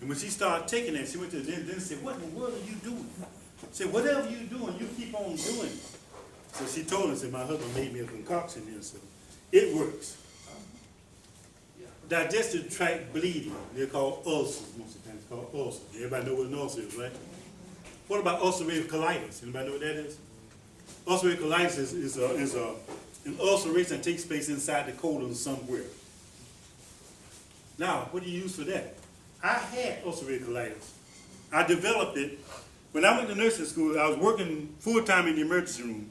And when she started taking that, she went to the dentist and said, "What in the world are you doing?" I said, "Whatever you're doing, you keep on doing it." So she told us that my husband made me a concoction here, so it works. Digestive tract bleeding, they're called ulcers most of the time. It's called ulcers. Everybody know what an ulcer is, right? What about ulcerative colitis? Anybody know what that is? Ulcerative colitis is an ulceration that takes place inside the colon somewhere. Now, what do you use for that? I had ulcerative colitis. I developed it when I went to nursing school. I was working full-time in the emergency room,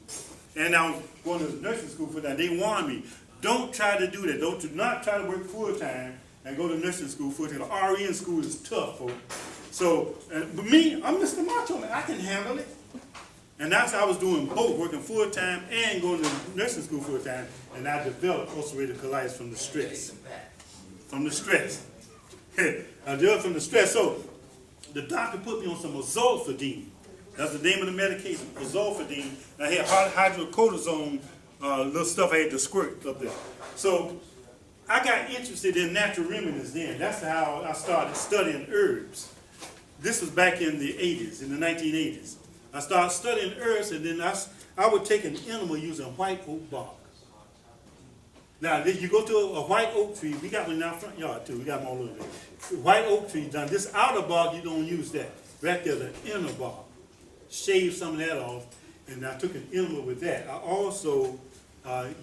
and I was going to nursing school for that. They warned me, don't try to do that. Do not try to work full-time and go to nursing school full-time. The RN school is tough, folks. So, but me, I'm Mr. Macho Man. I can handle it. And that's how I was doing both, working full-time and going to nursing school full-time, and I developed ulcerative colitis from the stress. From the stress. I developed from the stress. So, the doctor put me on some azolfidine. That's the name of the medication, azolfidine. I had hydrocortisone, little stuff I had to squirt up there. So, I got interested in natural remedies then. That's how I started studying herbs. This was back in the 80s, in the 1980s. I started studying herbs, and then I would take an enema using white oak bark. Now, you go to a white oak tree. We got one in our front yard, too. We got them all over there. White oak tree done. This outer bark, you don't use that. Right there, the inner bark. Shave some of that off, and I took an enema with that. I also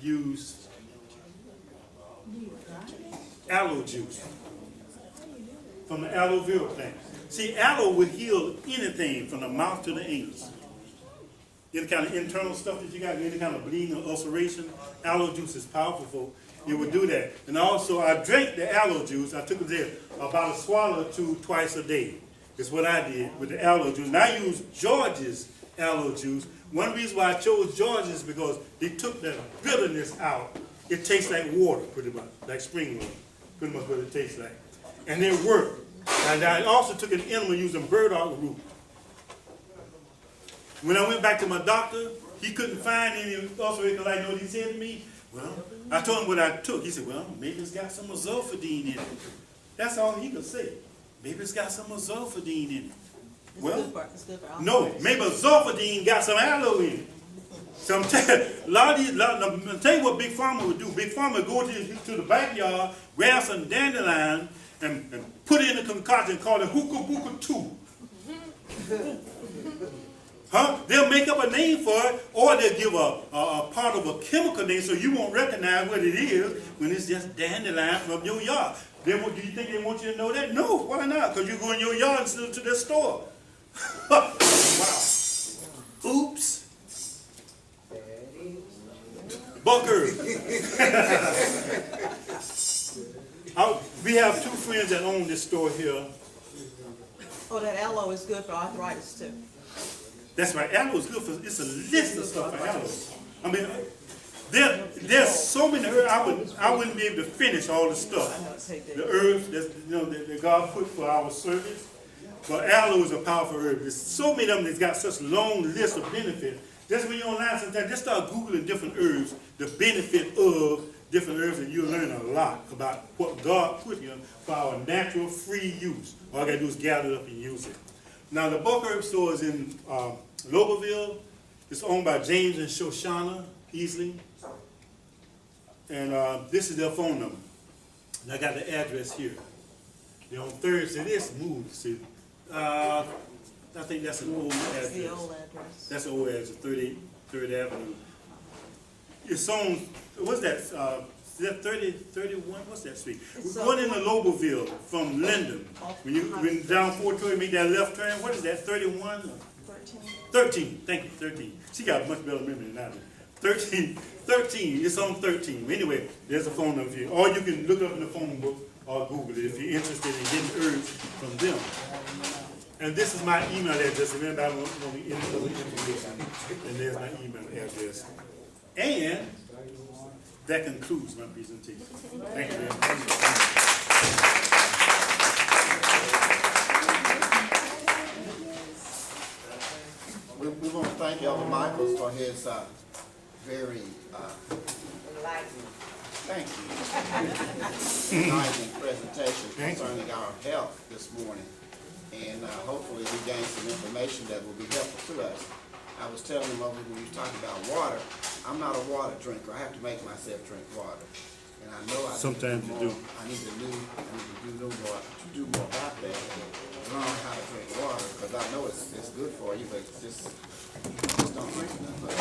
used aloe juice from the aloe vera plant. See, aloe will heal anything from the mouth to the anus. Any kind of internal stuff that you got, any kind of bleeding or ulceration, aloe juice is powerful for it would do that. And also, I drank the aloe juice. I took it there about a swallow or two twice a day. That's what I did with the aloe juice. And I used George's aloe juice. One reason why I chose George's is because they took that bitterness out. It tastes like water, pretty much, like spring water. Pretty much what it tastes like. And it worked. And I also took an enema using burdock root. When I went back to my doctor, he couldn't find any ulcerative colitis. You know what he said to me? Well, I told him what I took. He said, well, maybe it's got some azolfidine in it. That's all he could say. Maybe it's got some azolfidine in it. Well, no, maybe azolfidine got some aloe in it. So I'm telling you what Big Pharma would do. Big Pharma would go to the backyard, grab some dandelion, and put it in a concoction and call it hookah booka 2. Huh? They'll make up a name for it, or they'll give a part of a chemical name so you won't recognize what it is when it's just dandelion from your yard. Do you think they want you to know that? No, why not? Because you go in your yard instead to their store. Wow. Oops. Bucker. We have two friends that own this store here. Oh, that aloe is good for arthritis too. That's right. Aloe is good for. It's a list of stuff for aloe. I mean, there's so many herbs. I wouldn't be able to finish all the stuff. The herbs that God put for our service. But aloe is a powerful herb. There's so many of them that's got such long lists of benefits. Just when you're online sometimes, just start Googling different herbs, the benefit of different herbs, and you'll learn a lot about what God put here for our natural free use. All I got to do is gather it up and use it. Now, the bulk herb store is in Loboville. It's owned by James and Shoshana Easley. And this is their phone number. And I got the address here. They're on Thursday. This moved. See, I think that's an old address. That's the old address. That's an old address, 38 3rd Avenue. It's on, what's that? Is that 30, 31? What's that street? We're going into Loboville from Linden. When down 420, make that left turn. What is that, 31? 13. 13, thank you, 13. She got a much better memory than I do. 13, it's on 13. Anyway, there's a phone number here. Or you can look up in the phone book or Google it if you're interested in getting herbs from them. And this is my email address. If anybody wants any other information, and there's my email address. And that concludes my presentation. Thank you very much. his very, thank you, enlightening presentation Thank you. concerning our health this morning. And hopefully we gain some information that will be helpful to us. I was telling him over when we was talking about water, I'm not a water drinker. I have to make myself drink water. And I know I Sometimes you do. I need to do more about that. Learn how to drink water, because I know it's good for you, but just don't drink enough of it.